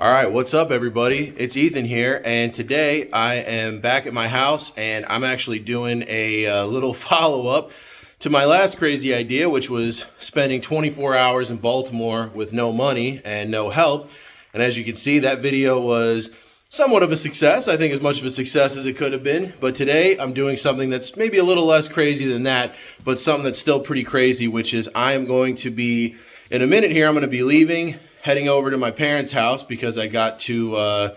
All right, what's up everybody? It's Ethan here, and today I am back at my house and I'm actually doing a little follow-up to my last crazy idea, which was spending 24 hours in Baltimore with no money and no help. And as you can see, that video was somewhat of a success. I think as much of a success as it could have been. But today I'm doing something that's maybe a little less crazy than that, but something that's still pretty crazy, which is I am going to be, in a minute here, I'm going to be leaving, heading over to my parents' house because I got to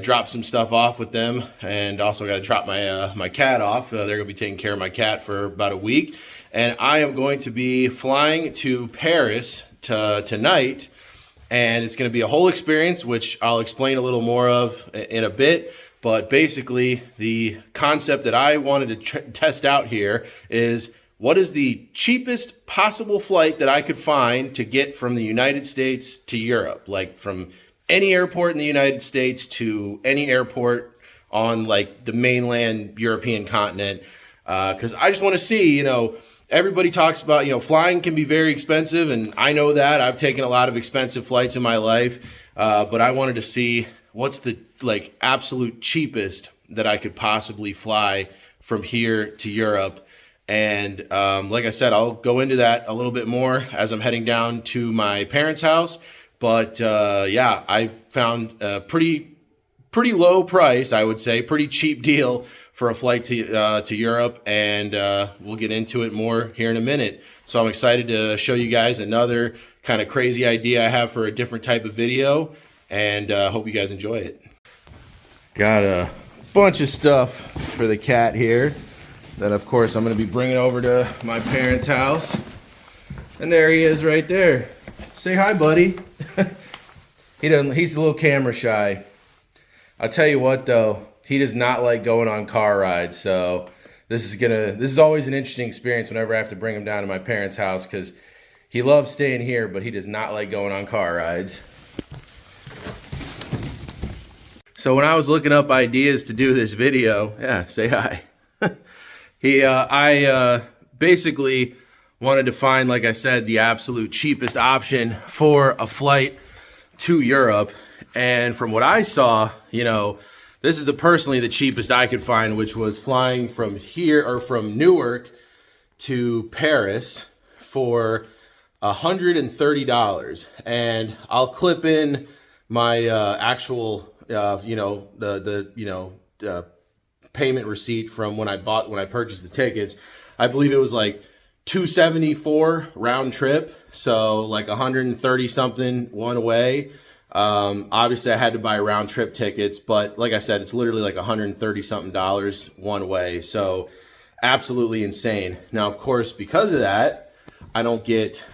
drop some stuff off with them, and also got to drop my cat off. They're going to be taking care of my cat for about a week, and I am going to be flying to Paris tonight, and it's going to be a whole experience, which I'll explain a little more of in a bit. But basically, the concept that I wanted to test out here is, what is the cheapest possible flight that I could find to get from the United States to Europe? Like from any airport in the United States to any airport on like the mainland European continent. Because I just want to see, everybody talks about, flying can be very expensive. And I know that. I've taken a lot of expensive flights in my life. But I wanted to see what's the absolute cheapest that I could possibly fly from here to Europe. And like I said, I'll go into that a little bit more as I'm heading down to my parents' house. But yeah, I found a pretty low price, I would say, pretty cheap deal for a flight to Europe. And we'll get into it more here in a minute. So I'm excited to show you guys another kind of crazy idea I have for a different type of video. And hope you guys enjoy it. Got a bunch of stuff for the cat here that, of course, I'm going to be bringing over to my parents' house. And there he is right there. Say hi, buddy. He's a little camera shy. I'll tell you what, though, he does not like going on car rides. So this is always an interesting experience whenever I have to bring him down to my parents' house, because he loves staying here, but he does not like going on car rides. So when I was looking up ideas to do this video, yeah, say hi. I basically wanted to find, like I said, the absolute cheapest option for a flight to Europe. And from what I saw, this is personally the cheapest I could find, which was flying from here, or from Newark to Paris, for $130. And I'll clip in my actual, payment receipt from when I purchased the tickets. I believe it was like $274 round trip, so like 130 something one way. Obviously I had to buy round trip tickets, but like I said, it's literally like 130 something dollars one way. So absolutely insane. Now, of course, because of that, I don't get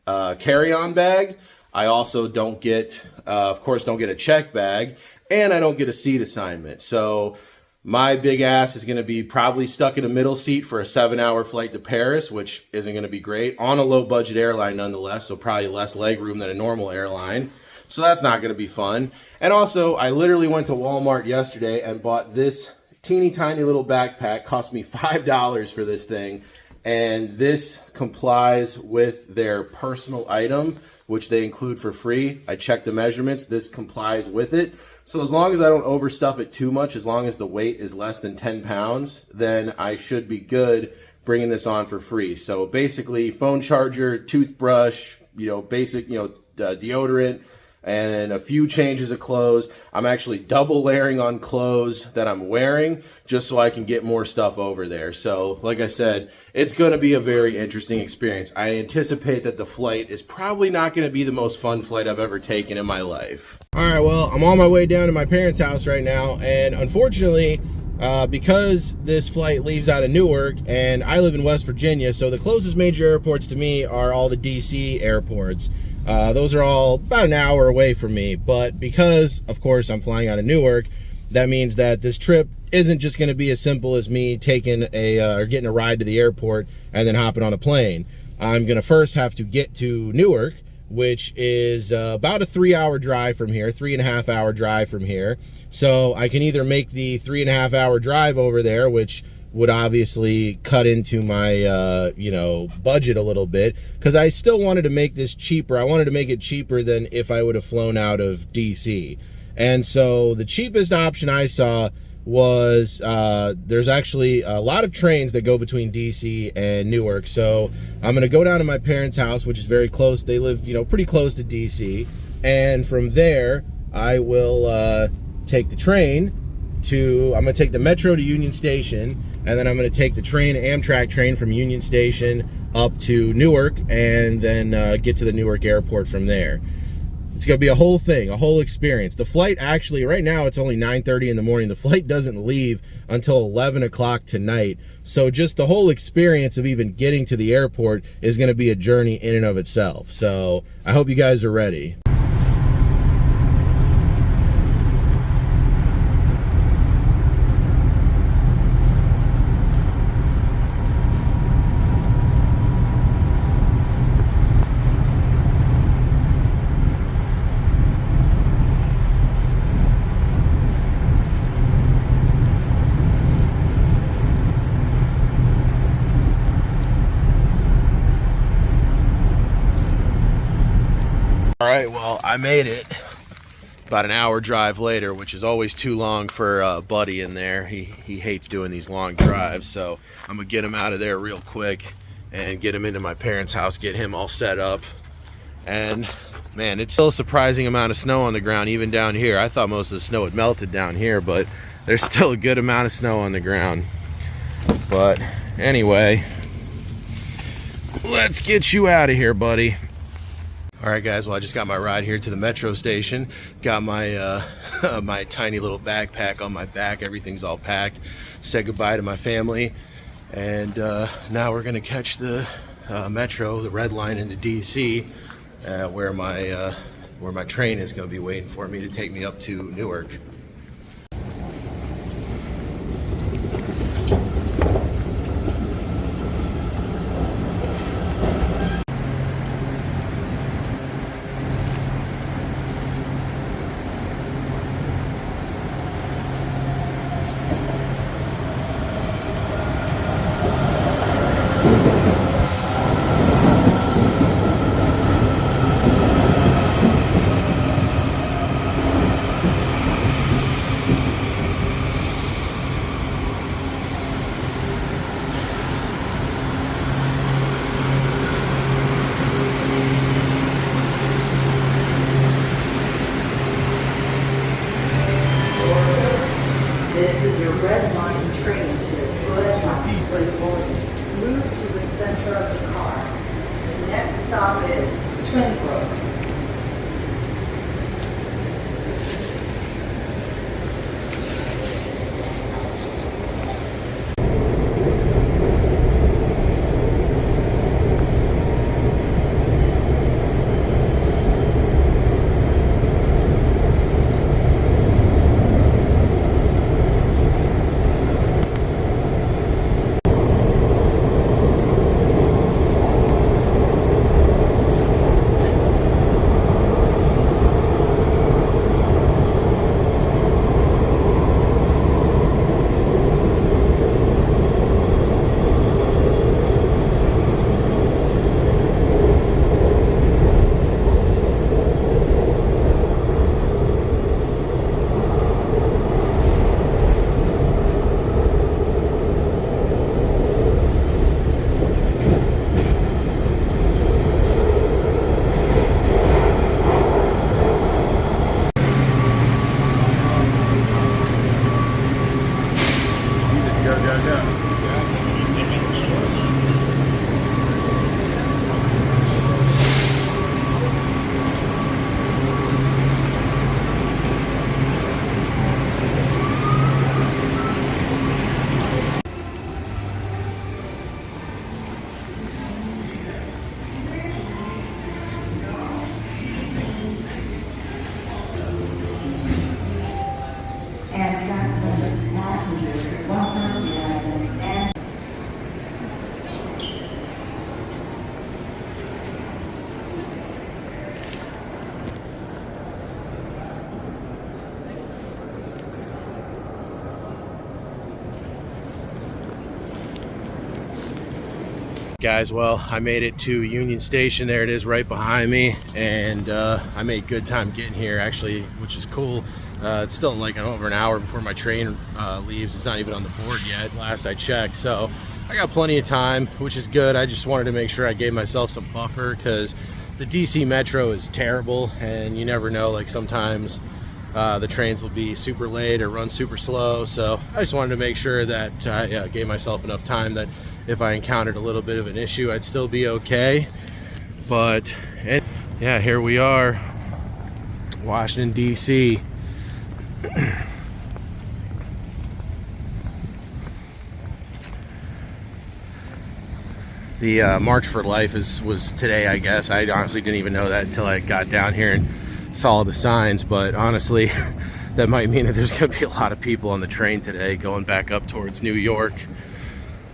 a carry-on bag. I also don't get, of course, don't get a check bag, and I don't get a seat assignment. So my big ass is going to be probably stuck in a middle seat for a 7-hour flight to Paris, which isn't going to be great, on a low-budget airline nonetheless, so probably less leg room than a normal airline. So that's not going to be fun. And also, I literally went to Walmart yesterday and bought this teeny tiny little backpack. Cost me $5 for this thing, and this complies with their personal item, which they include for free. I checked the measurements. This complies with it. So as long as I don't overstuff it too much, as long as the weight is less than 10 pounds, then I should be good bringing this on for free. So basically, phone charger, toothbrush, basic, deodorant, and a few changes of clothes. I'm actually double layering on clothes that I'm wearing just so I can get more stuff over there. So like I said, it's going to be a very interesting experience. I anticipate that the flight is probably not going to be the most fun flight I've ever taken in my life. All right, well, I'm on my way down to my parents' house right now, and unfortunately, because this flight leaves out of Newark, and I live in West Virginia, so the closest major airports to me are all the DC airports. Those are all about an hour away from me, but because, of course, I'm flying out of Newark, that means that this trip isn't just going to be as simple as me taking or getting a ride to the airport and then hopping on a plane. I'm going to first have to get to Newark, which is about a 3-hour drive from here, 3.5-hour drive from here. So I can either make the 3.5-hour drive over there, which would obviously cut into my you know, budget a little bit, because I still wanted to make this cheaper. I wanted to make it cheaper than if I would have flown out of DC. And so the cheapest option I saw was there's actually a lot of trains that go between DC and Newark. So I'm gonna go down to my parents' house, which is very close. They live, you know, pretty close to DC, and from there I will take the train to, I'm gonna take the metro to Union Station, and then I'm gonna take the train, Amtrak train, from Union Station up to Newark, and then get to the Newark airport from there. It's gonna be a whole thing, a whole experience. The flight, actually, right now it's only 9:30 in the morning. The flight doesn't leave until 11 o'clock tonight. So just the whole experience of even getting to the airport is gonna be a journey in and of itself. So I hope you guys are ready. All right, well, I made it about an hour drive later, which is always too long for Buddy in there. He hates doing these long drives, so I'm gonna get him out of there real quick and get him into my parents' house, get him all set up. And man, it's still a surprising amount of snow on the ground, even down here. I thought most of the snow had melted down here, but there's still a good amount of snow on the ground. But anyway, let's get you out of here, buddy. All right, guys, well, I just got my ride here to the metro station. Got my my tiny little backpack on my back. Everything's all packed. Said goodbye to my family. And now we're gonna catch the metro, the red line into DC, where my train is gonna be waiting for me to take me up to Newark. This is your red line train to the red line. Move to the center of the car. The next stop is Twinbrook. Guys, well, I made it to Union Station. There it is right behind me, and I made good time getting here actually, which is cool. It's still like over an hour before my train leaves. It's not even on the board yet, last I checked, so I got plenty of time, which is good. I just wanted to make sure I gave myself some buffer because the DC Metro is terrible, and you never know, like sometimes the trains will be super late or run super slow, so I just wanted to make sure that I gave myself enough time that if I encountered a little bit of an issue, I'd still be okay. But yeah, here we are, Washington, DC. The March for Life was today, I guess. I honestly didn't even know that until I got down here and saw the signs, but honestly, that might mean that there's gonna be a lot of people on the train today going back up towards New York.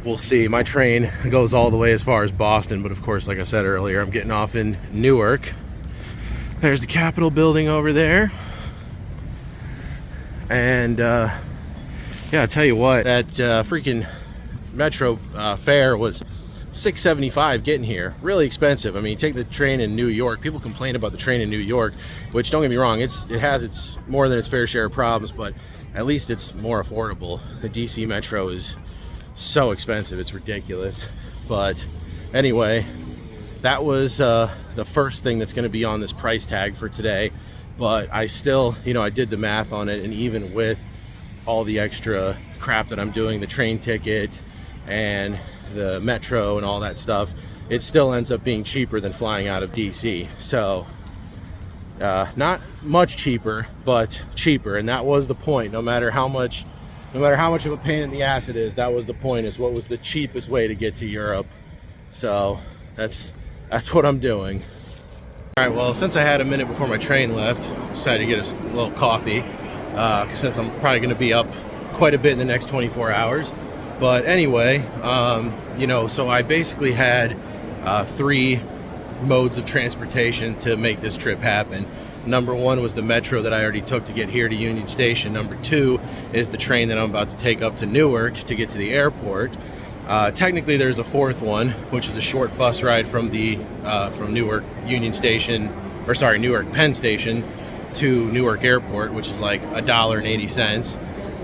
We'll see. My train goes all the way as far as Boston, but of course, like I said earlier, I'm getting off in Newark. There's the Capitol building over there. And yeah, I tell you what, that freaking Metro fare was $6.75 getting here. Really expensive. I mean, take the train in New York. People complain about the train in New York, which, don't get me wrong, it has its more than its fair share of problems, but at least it's more affordable. The DC Metro is so expensive, it's ridiculous. But anyway, that was the first thing that's going to be on this price tag for today. But I still, you know, I did the math on it, and even with all the extra crap that I'm doing, the train ticket and the Metro and all that stuff, it still ends up being cheaper than flying out of DC. So not much cheaper, but cheaper, and that was the point. No matter how much of a pain in the ass it is, that was the point, is what was the cheapest way to get to Europe. So that's what I'm doing. All right, well, since I had a minute before my train left, decided to get a little coffee, since I'm probably going to be up quite a bit in the next 24 hours. But anyway, you know, so I basically had 3 modes of transportation to make this trip happen. Number 1 was the Metro that I already took to get here to Union Station. Number 2 is the train that I'm about to take up to Newark to get to the airport. Technically, there's a 4th one, which is a short bus ride from Newark Union Station, or sorry, Newark Penn Station to Newark Airport, which is like $1.80.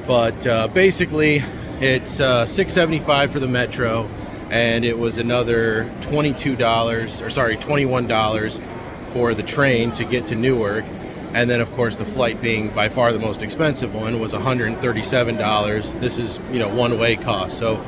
But basically, it's $6.75 for the Metro, and it was another $21 for the train to get to Newark. And then, of course, the flight, being by far the most expensive one, was $137. This is, you know, one-way cost. So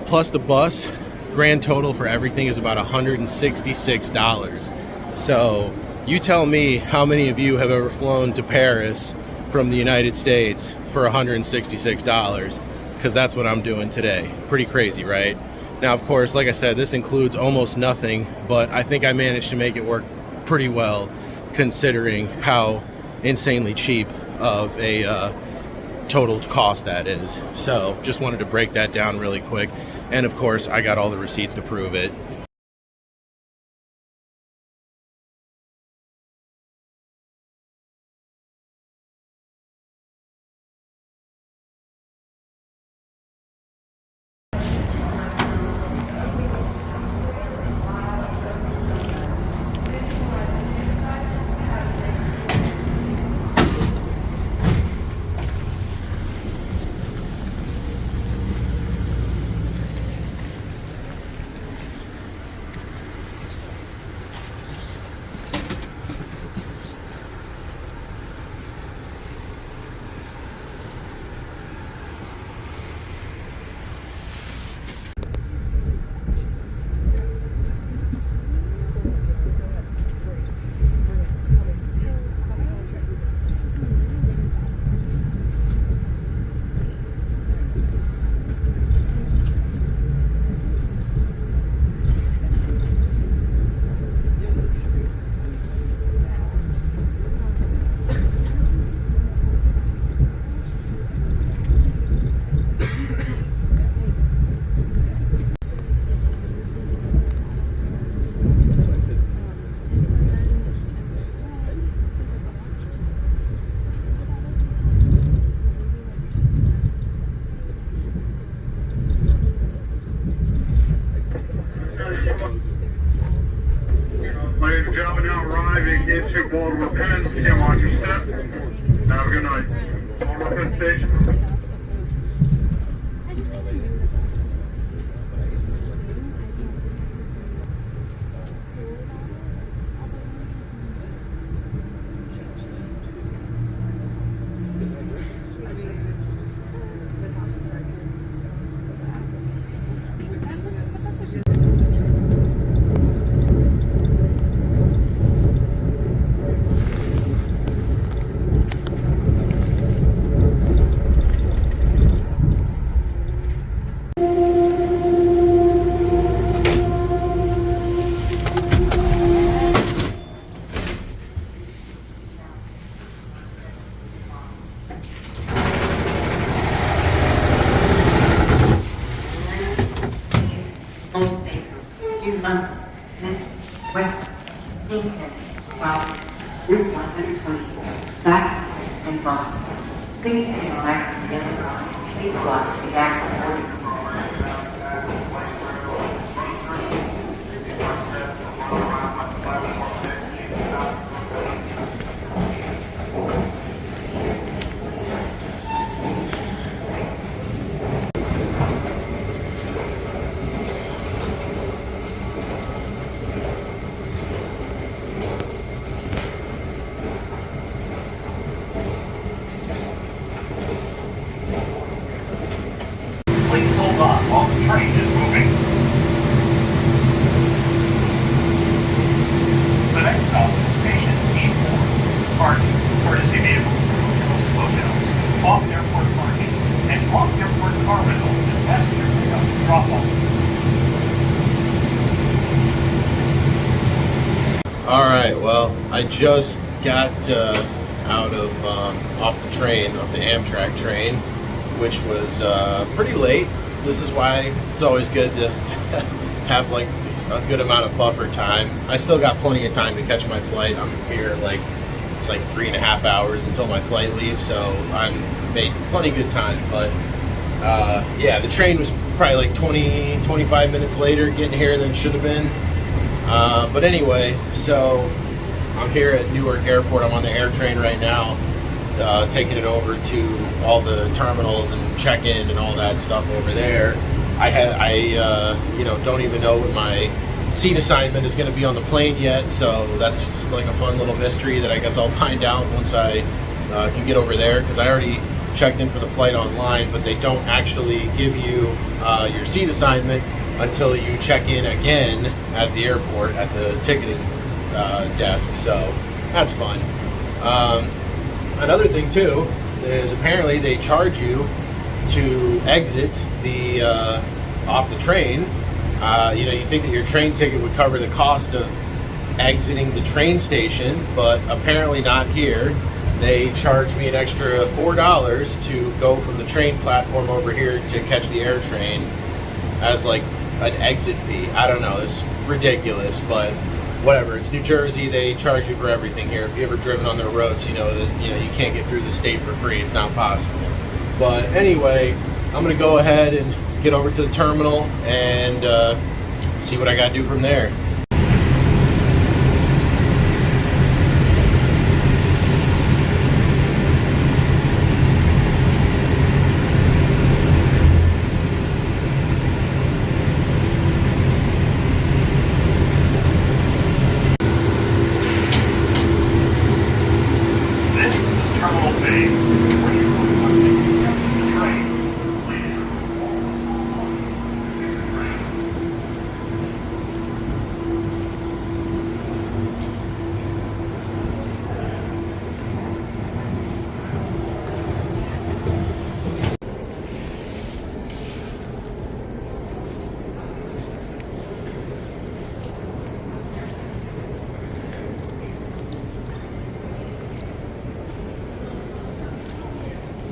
plus the bus, grand total for everything is about $166. So you tell me how many of you have ever flown to Paris from the United States for $166, because that's what I'm doing today. Pretty crazy, right? Now, of course, like I said, this includes almost nothing, but I think I managed to make it work pretty well, considering how insanely cheap of a total cost that is. So just wanted to break that down really quick, and of course I got all the receipts to prove it. Baltimore Penn, Kim, watch your step. Have a good night. Baltimore Penn Station. Route 124, back and Boston. Please stay back from the other line. Please watch the back. Please hold on while the train is moving. The next stop is station E4. Parking, courtesy vehicles, slowdowns, off-airport parking, and off-airport car rentals and passenger pickup and drop-off. All right, well, I just got out of off the train, off the Amtrak train, which was pretty late. This is why it's always good to have like a good amount of buffer time. I still got plenty of time to catch my flight. I'm here it's like 3.5 hours until my flight leaves, so I'm made plenty of good time. But yeah, the train was probably like 20-25 minutes later getting here than it should have been. But anyway, so I'm here at Newark Airport. I'm on the air train right now, taking it over to all the terminals and check-in and all that stuff over there. I don't even know what my seat assignment is going to be on the plane yet, so that's just like a fun little mystery that I guess I'll find out once I can get over there, because I already checked in for the flight online, but they don't actually give you your seat assignment until you check in again at the airport at the ticketing desk, so that's fun. Another thing too is apparently they charge you to exit the off the train. You think that your train ticket would cover the cost of exiting the train station, but apparently not here. They charged me an extra $4 to go from the train platform over here to catch the air train as like an exit fee. I don't know, it's ridiculous, but whatever. It's New Jersey. They charge you for everything here. If you ever driven on their roads, you know that you can't get through the state for free. It's not possible. But anyway, I'm gonna go ahead and get over to the terminal and see what I gotta do from there.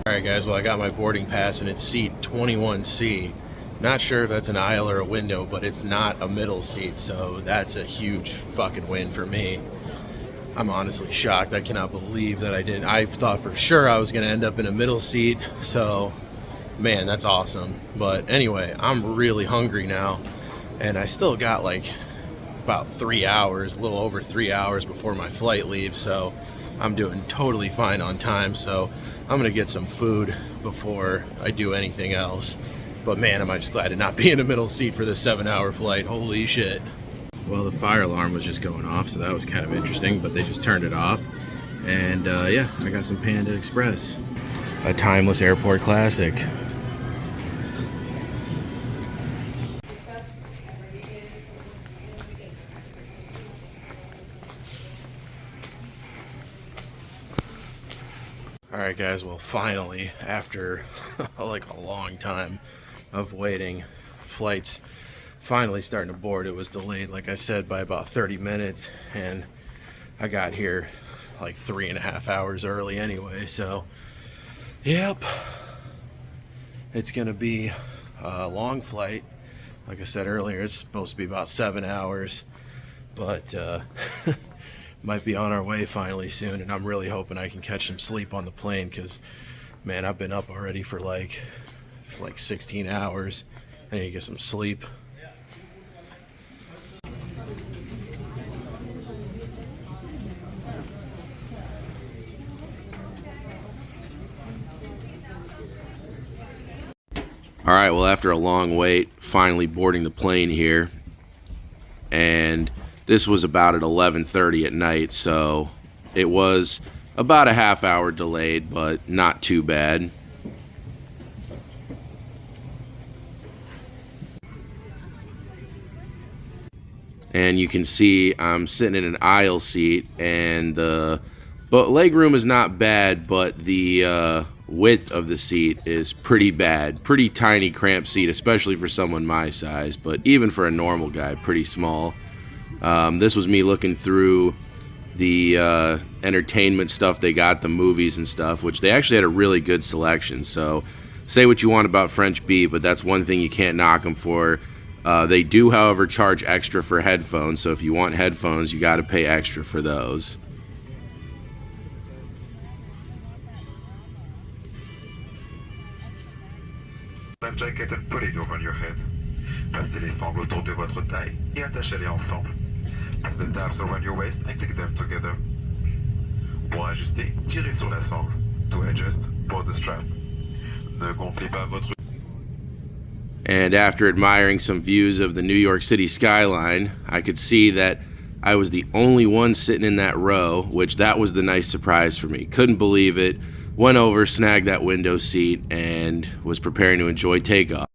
Alright guys, well I got my boarding pass and it's seat 21C. Not sure if that's an aisle or a window, but it's not a middle seat, so that's a huge fucking win for me. I'm honestly shocked. I cannot believe that I didn't. I thought for sure I was going to end up in a middle seat, so man, that's awesome. But anyway, I'm really hungry now, and I still got like about 3 hours, a little over 3 hours before my flight leaves, so I'm doing totally fine on time. So I'm gonna get some food before I do anything else. But man, am I just glad to not be in the middle seat for this 7-hour flight. Holy shit. Well, the fire alarm was just going off, so that was kind of interesting, but they just turned it off. And yeah, I got some Panda Express, a timeless airport classic. Alright guys, well finally, after like a long time of waiting, flight's finally starting to board. It was delayed, like I said, by about 30 minutes, and I got here like 3.5 hours early anyway, so yep, it's gonna be a long flight. Like I said earlier, it's supposed to be about 7 hours, but might be on our way finally soon, and I'm really hoping I can catch some sleep on the plane, because man, I've been up already for like 16 hours. I need to get some sleep. All right, well, after a long wait, finally boarding the plane here, and this was about at 11:30 at night, so it was about a half hour delayed, but not too bad. And you can see I'm sitting in an aisle seat, and the leg room is not bad, but the width of the seat is pretty bad. Pretty tiny, cramped seat, especially for someone my size, but even for a normal guy, pretty small. This was me looking through the entertainment stuff they got, the movies and stuff, which they actually had a really good selection. So say what you want about French B, but that's one thing you can't knock them for. They do, however, charge extra for headphones, so if you want headphones, you got to pay extra for those. Life jacket and put it over your head. Passez les sangles autour de votre taille et attachez-les ensemble. Pass the tabs around your waist and click them together. Pour ajuster, tirez sur la sangle. To adjust, pull the strap. Ne gonflez pas votre... And after admiring some views of the New York City skyline, I could see that I was the only one sitting in that row, which that was the nice surprise for me. Couldn't believe it. Went over, snagged that window seat, and was preparing to enjoy takeoff.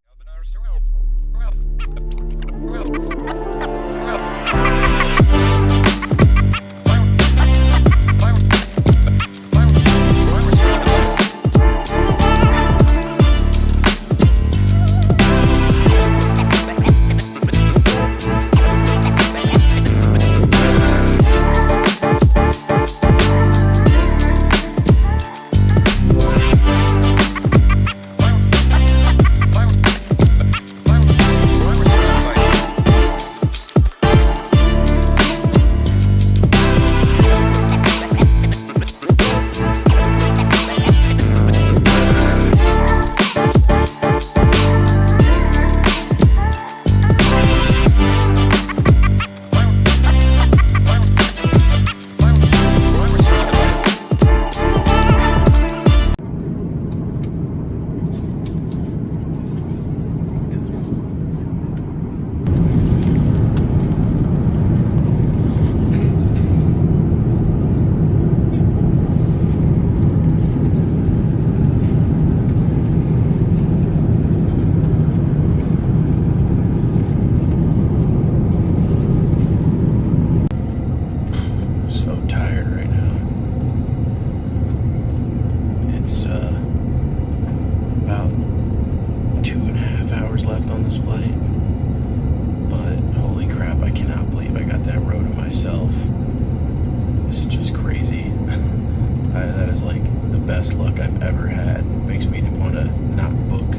best luck I've ever had. Makes me want to not book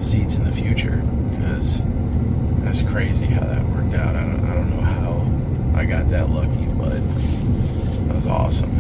seats in the future, because that's crazy how that worked out. I don't know how I got that lucky, but that was awesome.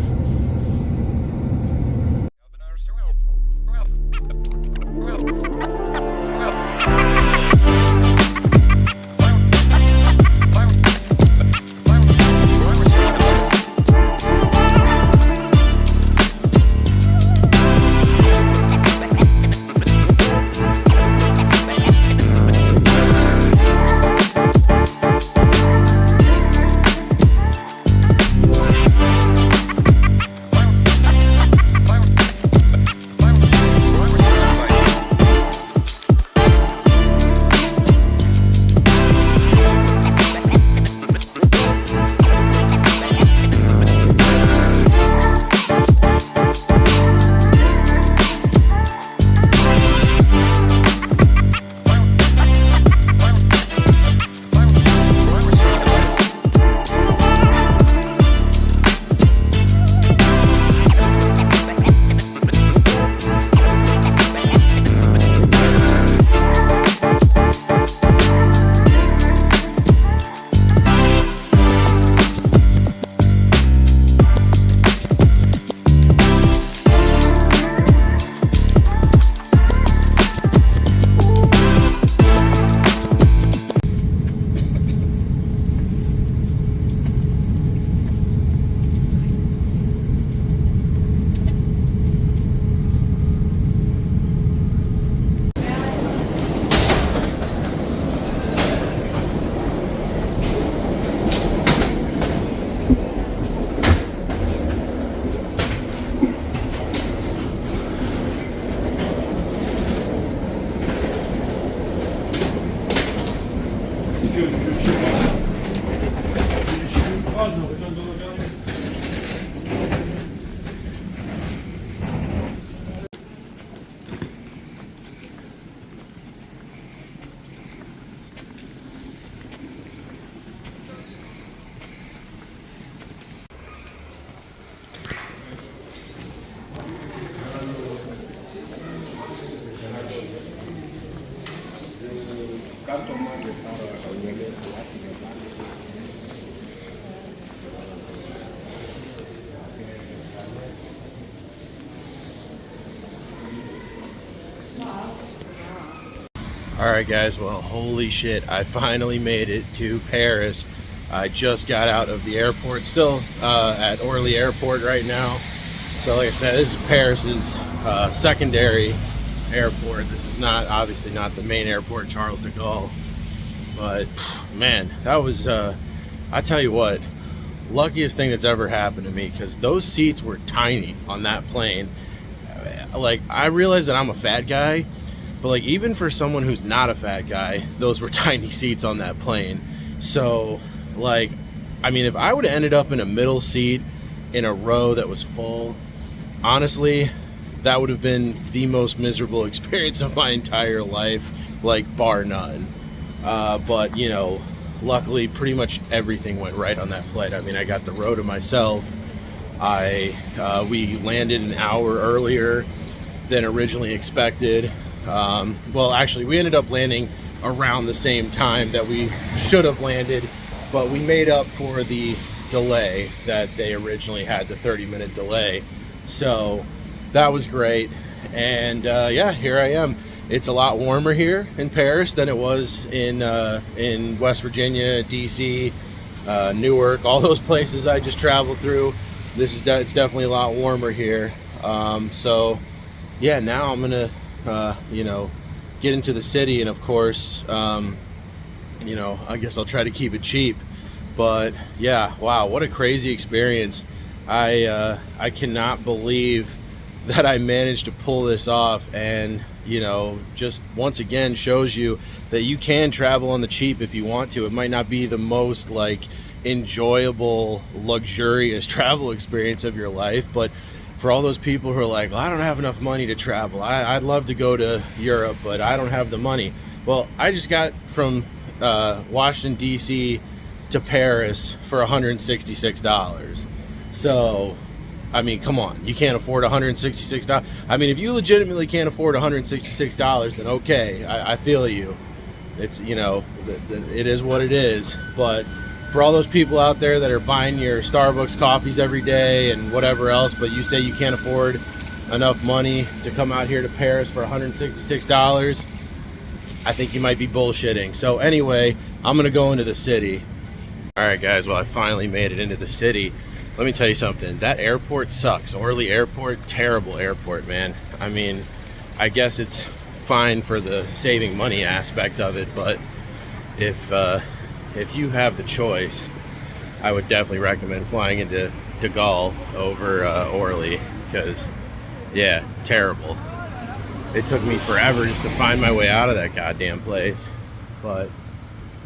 All right, guys, well, holy shit, I finally made it to Paris. I just got out of the airport, still at Orly Airport right now. So like I said, this is Paris's secondary airport. This is not, obviously not the main airport, Charles de Gaulle. But man, that was, I tell you what, luckiest thing that's ever happened to me, because those seats were tiny on that plane. Like, I realize that I'm a fat guy, but like, even for someone who's not a fat guy, those were tiny seats on that plane. So like, I mean, if I would have ended up in a middle seat in a row that was full, honestly, that would have been the most miserable experience of my entire life, like bar none. But you know, luckily pretty much everything went right on that flight. I mean, I got the row to myself. We landed an hour earlier than originally expected. Well, actually, we ended up landing around the same time that we should have landed, but we made up for the delay that they originally had, the 30-minute delay. So that was great. And yeah, here I am. It's a lot warmer here in Paris than it was in West Virginia, DC, Newark, all those places I just traveled through. It's definitely a lot warmer here. So yeah, now I'm gonna you know, get into the city, and of course, you know, I guess I'll try to keep it cheap. But yeah, wow, what a crazy experience. I cannot believe that I managed to pull this off, and you know, just once again shows you that you can travel on the cheap if you want to. It might not be the most like enjoyable, luxurious travel experience of your life, but for all those people who are like, well, I don't have enough money to travel, I'd love to go to Europe, but I don't have the money. Well, I just got from Washington, DC to Paris for $166. So, I mean, come on, you can't afford $166. I mean, if you legitimately can't afford $166, then okay, I feel you. It's, you know, it is what it is. But for all those people out there that are buying your Starbucks coffees every day and whatever else, but you say you can't afford enough money to come out here to Paris for $166, I think you might be bullshitting. So anyway, I'm gonna go into the city. All right, guys, well, I finally made it into the city. Let me tell you something, that airport sucks. Orly Airport, terrible airport, man. I mean, I guess it's fine for the saving money aspect of it, but if you have the choice, I would definitely recommend flying into de Gaulle over Orly, because yeah, terrible. It took me forever just to find my way out of that goddamn place. But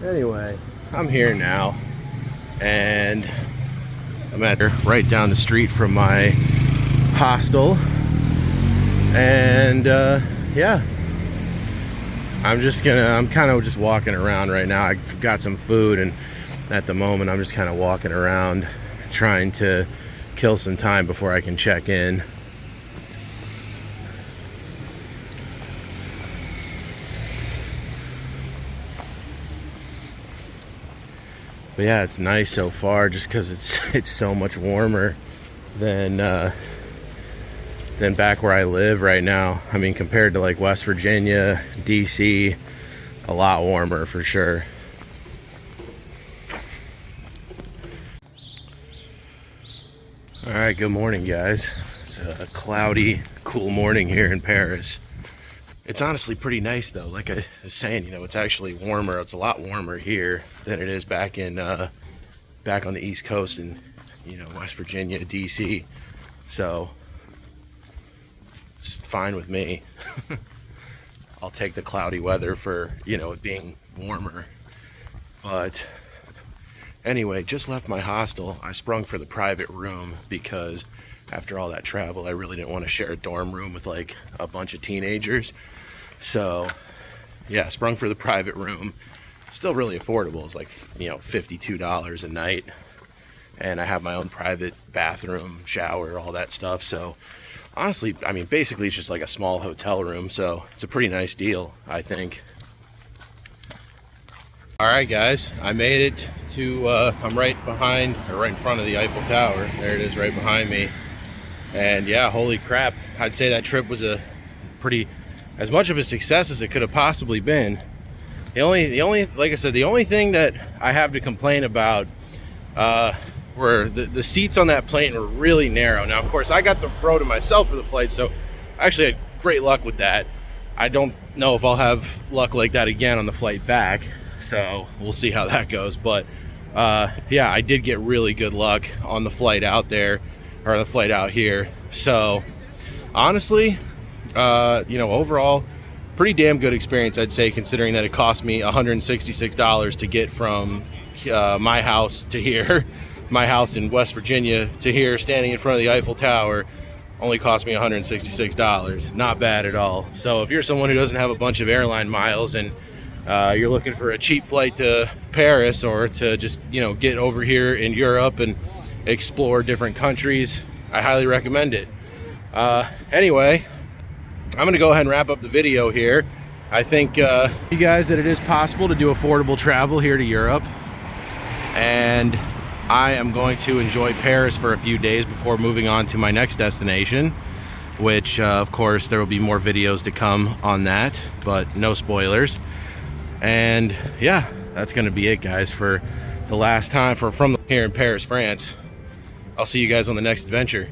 anyway, I'm here now, and I'm right down the street from my hostel, and yeah, I'm kind of just walking around right now. I've got some food, and at the moment I'm just kind of walking around trying to kill some time before I can check in. But yeah, it's nice so far, just because it's so much warmer than back where I live right now. I mean, compared to like West Virginia, DC, a lot warmer for sure. All right, good morning, guys. It's a cloudy, cool morning here in Paris. It's honestly pretty nice though. Like I was saying, you know, it's actually warmer. It's a lot warmer here than it is back in back on the East Coast in, you know, West Virginia, DC. So it's fine with me. I'll take the cloudy weather for, you know, it being warmer. But anyway, just left my hostel. I sprung for the private room because after all that travel, I really didn't want to share a dorm room with like a bunch of teenagers. So yeah, sprung for the private room. Still really affordable. It's like, you know, $52 a night. And I have my own private bathroom, shower, all that stuff. So honestly, I mean, basically it's just like a small hotel room. So it's a pretty nice deal, I think. All right, guys, I made it to, I'm right behind, or right in front of the Eiffel Tower. There it is right behind me. And yeah, holy crap. I'd say that trip was a pretty, as much of a success as it could have possibly been. The only, like I said, the only thing that I have to complain about were the seats on that plane were really narrow. Now, of course, I got the row to myself for the flight, so I actually had great luck with that. I don't know if I'll have luck like that again on the flight back, so we'll see how that goes. But yeah, I did get really good luck on the flight out there, or the flight out here. So honestly, you know, overall, pretty damn good experience, I'd say, considering that it cost me $166 to get from my house to here. My house in West Virginia to here, standing in front of the Eiffel Tower, only cost me $166. Not bad at all. So if you're someone who doesn't have a bunch of airline miles and you're looking for a cheap flight to Paris, or to just, you know, get over here in Europe and explore different countries, I highly recommend it. Anyway, I'm gonna go ahead and wrap up the video here. I think you guys that it is possible to do affordable travel here to Europe, and I am going to enjoy Paris for a few days before moving on to my next destination, which of course there will be more videos to come on that, but no spoilers. And yeah, that's gonna be it, guys, for the last time from here in Paris, France. I'll see you guys on the next adventure.